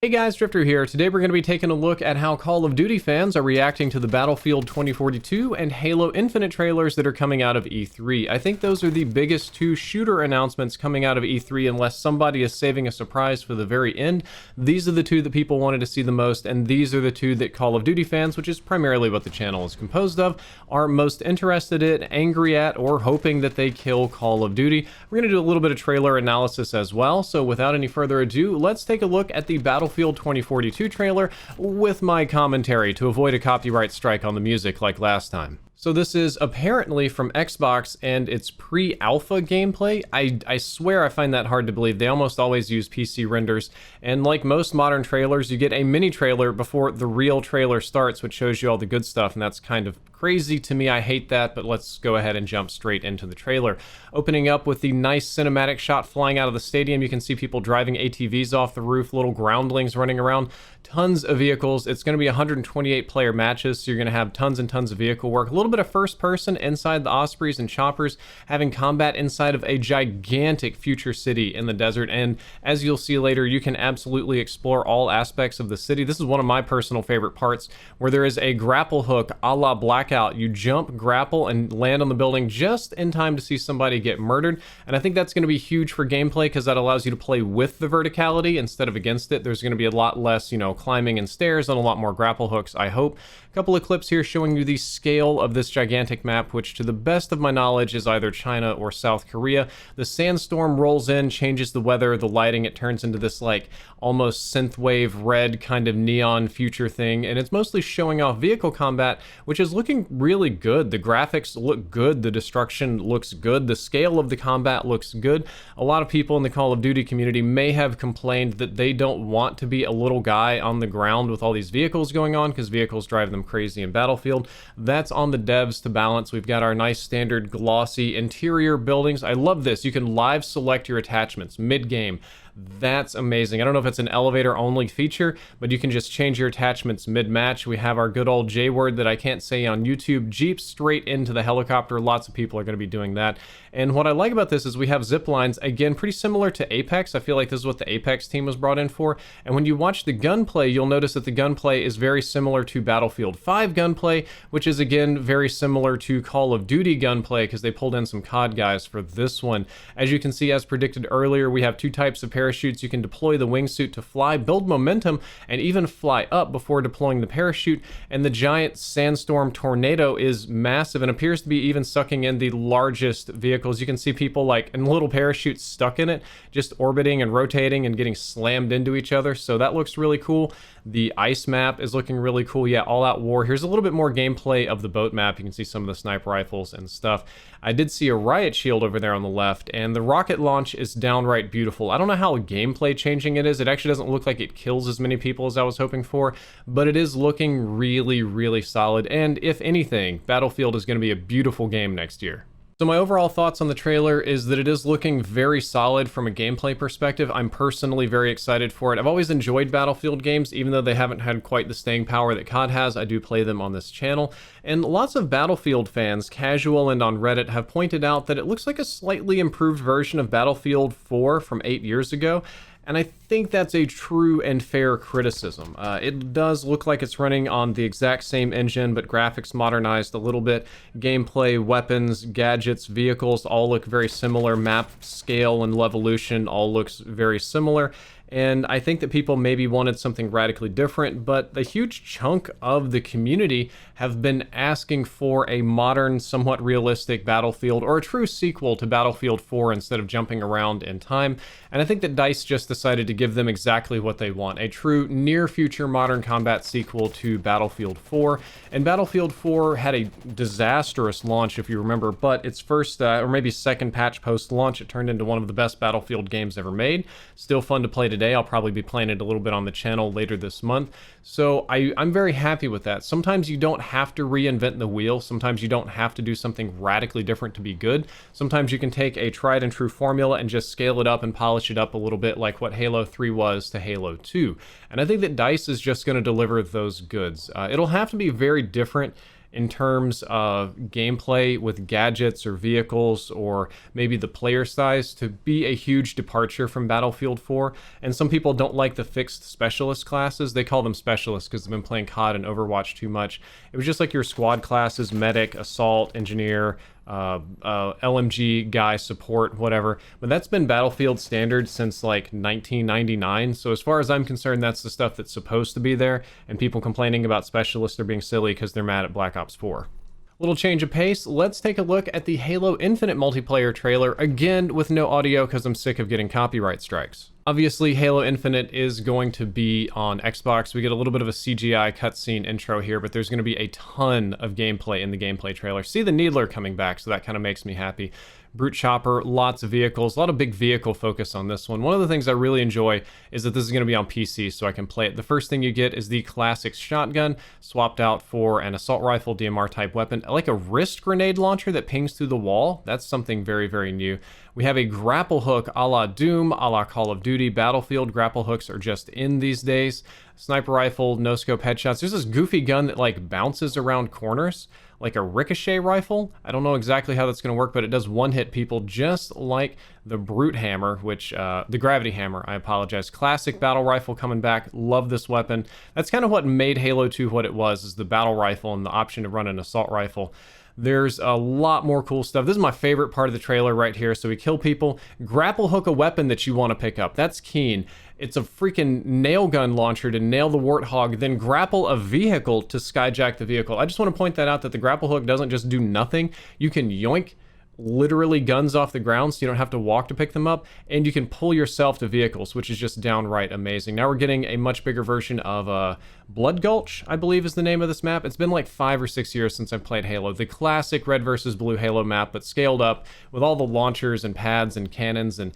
Hey guys, Drifter here. Today we're going to be taking a look at how Call of Duty fans are reacting to the Battlefield 2042 and Halo Infinite trailers that are coming out of E3. I think those are the biggest two shooter announcements coming out of E3 unless somebody is saving a surprise for the very end. These are the two that people wanted to see the most, and these are the two that Call of Duty fans, which is primarily what the channel is composed of, are most interested in, angry at, or hoping that they kill Call of Duty. We're going to do a little bit of trailer analysis as well, so without any further ado, let's take a look at the Battlefield 2042 trailer with my commentary to avoid a copyright strike on the music like last time. So this is apparently from Xbox and it's pre-alpha gameplay. I swear I find that hard to believe. They almost always use PC renders, and like most modern trailers, you get a mini trailer before the real trailer starts, which shows you all the good stuff, and that's kind of crazy to me. I hate that, but let's go ahead and jump straight into the trailer. Opening up with the nice cinematic shot flying out of the stadium. You can see people driving ATVs off the roof, little groundlings running around, tons of vehicles. It's going to be 128 player matches, so you're going to have tons and tons of vehicle work. A little bit of first person inside the Ospreys and Choppers, having combat inside of a gigantic future city in the desert, and as you'll see later, you can absolutely explore all aspects of the city. This is one of my personal favorite parts, where there is a grapple hook a la Blackout. You jump, grapple, and land on the building just in time to see somebody get murdered, and I think that's going to be huge for gameplay because that allows you to play with the verticality instead of against it. There's going to be a lot less, climbing and stairs and a lot more grapple hooks, I hope. A couple of clips here showing you the scale of this gigantic map, which to the best of my knowledge is either China or South Korea. The sandstorm rolls in, changes the weather, the lighting, it turns into this like almost synthwave red kind of neon future thing, and it's mostly showing off vehicle combat, which is looking really good. The graphics look good, the destruction looks good, the scale of the combat looks good. A lot of people in the Call of Duty community may have complained that they don't want to be a little guy on the ground with all these vehicles going on because vehicles drive them crazy in Battlefield. That's on the devs to balance. We've got our nice standard glossy interior buildings. I love this. You can live select your attachments mid-game. That's amazing. I don't know if it's an elevator only feature, but you can just change your attachments mid-match. We have our good old J word that I can't say on YouTube. Jeep straight into the helicopter. Lots of people are going to be doing that. And what I like about this is we have zip lines, again, pretty similar to Apex. I feel like this is what the Apex team was brought in for. And when you watch the gunplay, you'll notice that the gunplay is very similar to Battlefield 5 gunplay, which is again very similar to Call of Duty gunplay because they pulled in some CoD guys for this one. As you can see, as predicted earlier, we have two types of parachutes. You can deploy the wingsuit to fly, build momentum, and even fly up before deploying the parachute. And the giant sandstorm tornado is massive and appears to be even sucking in the largest vehicles. You can see people like in little parachutes stuck in it, just orbiting and rotating and getting slammed into each other. So that looks really cool. The ice map is looking really cool. Yeah, all out war. Here's a little bit more gameplay of the boat map. You can see some of the sniper rifles and stuff. I did see a riot shield over there on the left, and the rocket launch is downright beautiful. I don't know how gameplay changing it is. It actually doesn't look like it kills as many people as I was hoping for, but it is looking really, really solid. And if anything, Battlefield is going to be a beautiful game next year. So my overall thoughts on the trailer is that it is looking very solid from a gameplay perspective. I'm personally very excited for it. I've always enjoyed Battlefield games, even though they haven't had quite the staying power that CoD has. I do play them on this channel. And lots of Battlefield fans, casual and on Reddit, have pointed out that it looks like a slightly improved version of Battlefield 4 from 8 years ago. And I think that's a true and fair criticism. It does look like it's running on the exact same engine, but graphics modernized a little bit. Gameplay, weapons, gadgets, vehicles all look very similar. Map scale and levolution all looks very similar. And I think that people maybe wanted something radically different, but the huge chunk of the community have been asking for a modern, somewhat realistic Battlefield, or a true sequel to Battlefield 4 instead of jumping around in time. And I think that DICE just decided to give them exactly what they want, a true near-future modern combat sequel to Battlefield 4. And Battlefield 4 had a disastrous launch, if you remember, but its first, or maybe second patch post-launch, it turned into one of the best Battlefield games ever made. Still fun to play today. I'll probably be playing it a little bit on the channel later this month. So I'm very happy with that. Sometimes you don't have to reinvent the wheel. Sometimes you don't have to do something radically different to be good. Sometimes you can take a tried and true formula and just scale it up and polish it up a little bit, like what Halo 3 was to Halo 2. And I think that DICE is just going to deliver those goods. It'll have to be very different in terms of gameplay with gadgets or vehicles or maybe the player size to be a huge departure from Battlefield 4. And some people don't like the fixed specialist classes. They call them specialists because they've been playing CoD and Overwatch too much. It was just like your squad classes, medic, assault, engineer, LMG guy, support, whatever. But that's been Battlefield standard since like 1999. So as far as I'm concerned, that's the stuff that's supposed to be there. And people complaining about specialists are being silly because they're mad at Black Ops 4. Little change of pace, let's take a look at the Halo Infinite multiplayer trailer, again with no audio because I'm sick of getting copyright strikes. Obviously, Halo Infinite is going to be on Xbox. We get a little bit of a CGI cutscene intro here, but there's going to be a ton of gameplay in the gameplay trailer. See the Needler coming back, so that kind of makes me happy. Brute Chopper, lots of vehicles, a lot of big vehicle focus on this one. One of the things I really enjoy is that this is going to be on PC, so I can play it. The first thing you get is the classic shotgun, swapped out for an assault rifle DMR type weapon. I like a wrist grenade launcher that pings through the wall. That's something very, very new. We have a grapple hook a la Doom, a la Call of Duty. Battlefield grapple hooks are just in these days. Sniper rifle, no scope headshots. There's this goofy gun that like bounces around corners, like a ricochet rifle. I don't know exactly how that's going to work, but it does one-hit people just like the Brute Hammer, which, the Gravity Hammer, I apologize. Classic battle rifle coming back. Love this weapon. That's kind of what made Halo 2 what it was, is the battle rifle and the option to run an assault rifle. There's a lot more cool stuff. This is my favorite part of the trailer right here. So we kill people, grapple hook a weapon that you want to pick up. That's keen. It's a freaking nail gun launcher to nail the Warthog, then grapple a vehicle to skyjack the vehicle. I just want to point that out, that the grapple hook doesn't just do nothing. You can yoink literally guns off the ground, so you don't have to walk to pick them up, and you can pull yourself to vehicles, which is just downright amazing. Now we're getting a much bigger version of Blood Gulch, I believe is the name of this map. It's been like 5 or 6 years since I've played Halo. The classic red versus blue Halo map, but scaled up with all the launchers and pads and cannons and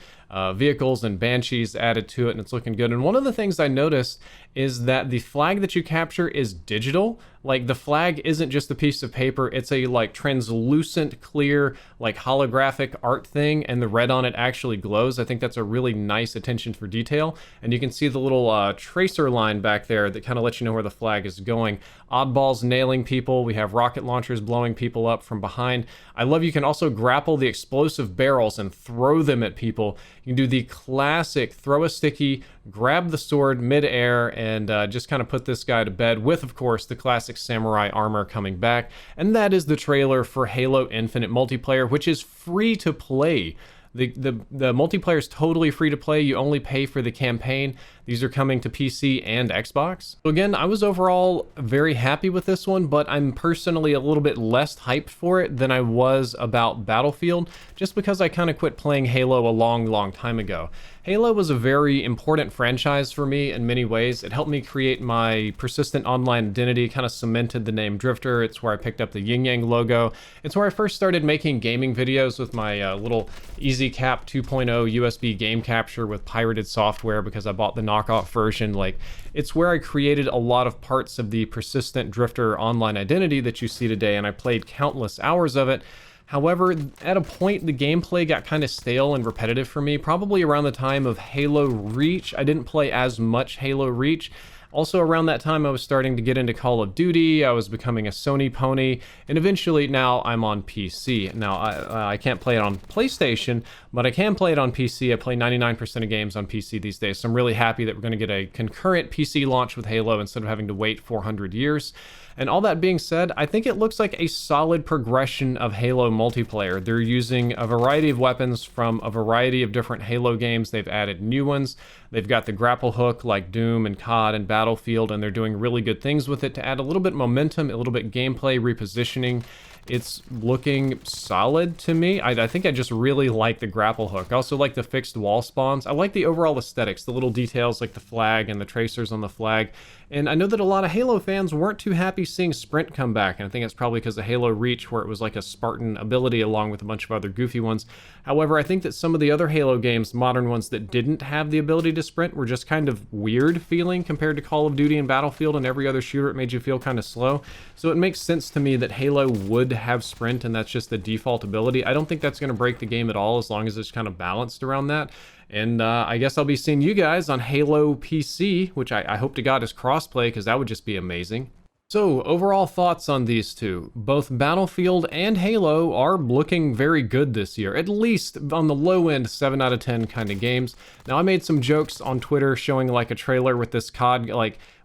vehicles and banshees added to it, and it's looking good. And one of the things I noticed is that the flag that you capture is digital. Like, the flag isn't just a piece of paper, it's a like translucent, clear, like holographic art thing, and the red on it actually glows. I think that's a really nice attention for detail. And you can see the little tracer line back there that kind of lets you know where the flag is going. Oddballs nailing people. We have rocket launchers blowing people up from behind. I love you can also grapple the explosive barrels and throw them at people. You can do the classic throw a sticky, grab the sword mid-air, and just kind of put this guy to bed with, of course, the classic samurai armor coming back. And that is the trailer for Halo Infinite multiplayer, which is free to play. The multiplayer is totally free to play. You only pay for the campaign. These are coming to PC and Xbox. So again, I was overall very happy with this one, but I'm personally a little bit less hyped for it than I was about Battlefield, just because I kind of quit playing Halo a long time ago. Halo was a very important franchise for me in many ways. It helped me create my persistent online identity, kind of cemented the name Drifter. It's where I picked up the Yin Yang logo. It's where I first started making gaming videos with my little EasyCap 2.0 USB game capture with pirated software because I bought the knockoff version. Like, it's where I created a lot of parts of the persistent Drifter online identity that you see today, and I played countless hours of it. However, at a point, the gameplay got kind of stale and repetitive for me, probably around the time of Halo Reach. I didn't play as much Halo Reach. Also around that time, I was starting to get into Call of Duty, I was becoming a Sony pony, and eventually now I'm on PC. Now, I can't play it on PlayStation, but I can play it on PC. I play 99% of games on PC these days, so I'm really happy that we're going to get a concurrent PC launch with Halo instead of having to wait 400 years. And all that being said, I think it looks like a solid progression of Halo multiplayer. They're using a variety of weapons from a variety of different Halo games. They've added new ones. They've got the grapple hook like Doom and CoD and Battlefield, and they're doing really good things with it to add a little bit momentum, a little bit gameplay repositioning. It's looking solid to me. I think I just really like the grapple hook. I also like the fixed wall spawns. I like the overall aesthetics, the little details like the flag and the tracers on the flag. And I know that a lot of Halo fans weren't too happy seeing Sprint come back, and I think it's probably because of Halo Reach, where it was like a Spartan ability along with a bunch of other goofy ones. However, I think that some of the other Halo games, modern ones that didn't have the ability to sprint, were just kind of weird feeling compared to Call of Duty and Battlefield and every other shooter. It made you feel kind of slow. So it makes sense to me that Halo would have sprint, and that's just the default ability. I don't think that's going to break the game at all, as long as it's kind of balanced around that. And I guess I'll be seeing you guys on Halo PC, which I hope to God is crossplay, because that would just be amazing. So, overall thoughts on these two. Both Battlefield and Halo are looking very good this year, at least on the low end 7 out of 10 kind of games. Now, I made some jokes on Twitter showing like a trailer with this COD,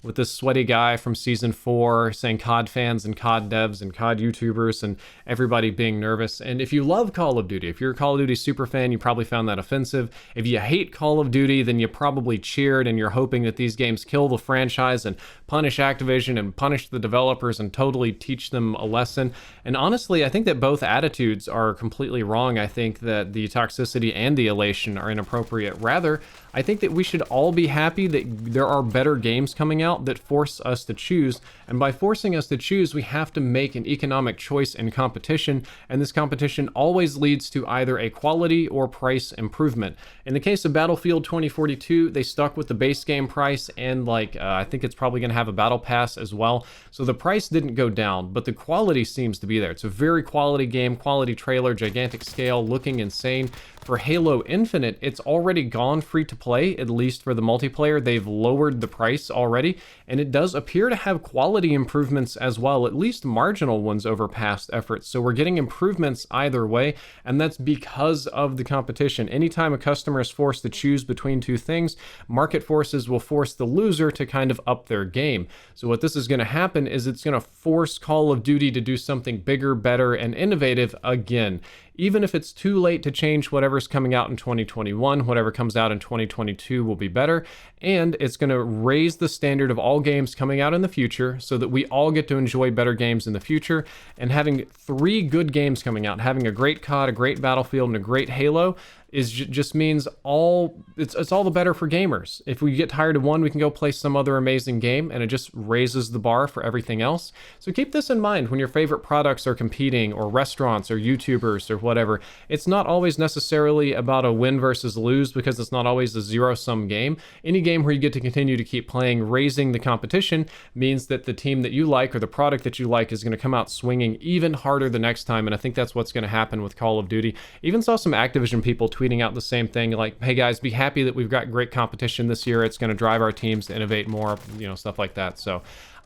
with this sweaty guy from Season 4 saying COD fans and COD devs and COD YouTubers and everybody being nervous. And if you love Call of Duty, if you're a Call of Duty super fan, you probably found that offensive. If you hate Call of Duty, then you probably cheered and you're hoping that these games kill the franchise and punish Activision and punish the developers and totally teach them a lesson. And honestly, I think that both attitudes are completely wrong. I think that the toxicity and the elation are inappropriate. Rather, I think that we should all be happy that there are better games coming out that force us to choose. And by forcing us to choose, we have to make an economic choice in competition. And this competition always leads to either a quality or price improvement. In the case of Battlefield 2042, they stuck with the base game price and I think it's probably going to have a battle pass as well. So the price didn't go down, but the quality seems to be there. It's a very quality game, quality trailer, gigantic scale, looking insane. For Halo Infinite, it's already gone free to play, at least for the multiplayer. They've lowered the price already, and it does appear to have quality improvements as well, at least marginal ones over past efforts. So we're getting improvements either way, and that's because of the competition. Anytime a customer is forced to choose between two things, market forces will force the loser to kind of up their game. So what this is going to happen is it's going to force Call of Duty to do something bigger, better, and innovative again. Even if it's too late to change whatever's coming out in 2021, whatever comes out in 2022 will be better, and it's going to raise the standard of all games coming out in the future so that we all get to enjoy better games in the future. And having 3 good games coming out, having a great COD, a great Battlefield, and a great Halo just means it's all the better for gamers. If we get tired of one, we can go play some other amazing game, and it just raises the bar for everything else. So keep this in mind when your favorite products are competing, or restaurants or YouTubers or whatever. It's not always necessarily about a win versus lose, because it's not always a zero-sum game. Any game where you get to continue to keep playing, raising the competition, means that the team that you like or the product that you like is going to come out swinging even harder the next time, and I think that's what's going to happen with Call of Duty. Even saw some Activision people tweeting out the same thing, like, hey guys, be happy that we've got great competition this year. It's going to drive our teams to innovate more, stuff like that. So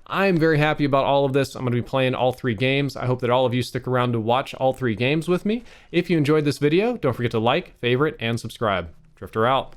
I'm very happy about all of this. I'm going to be playing all 3 games. I hope that all of you stick around to watch all 3 games with me. If you enjoyed this video, don't forget to like, favorite, and subscribe. Drifter out.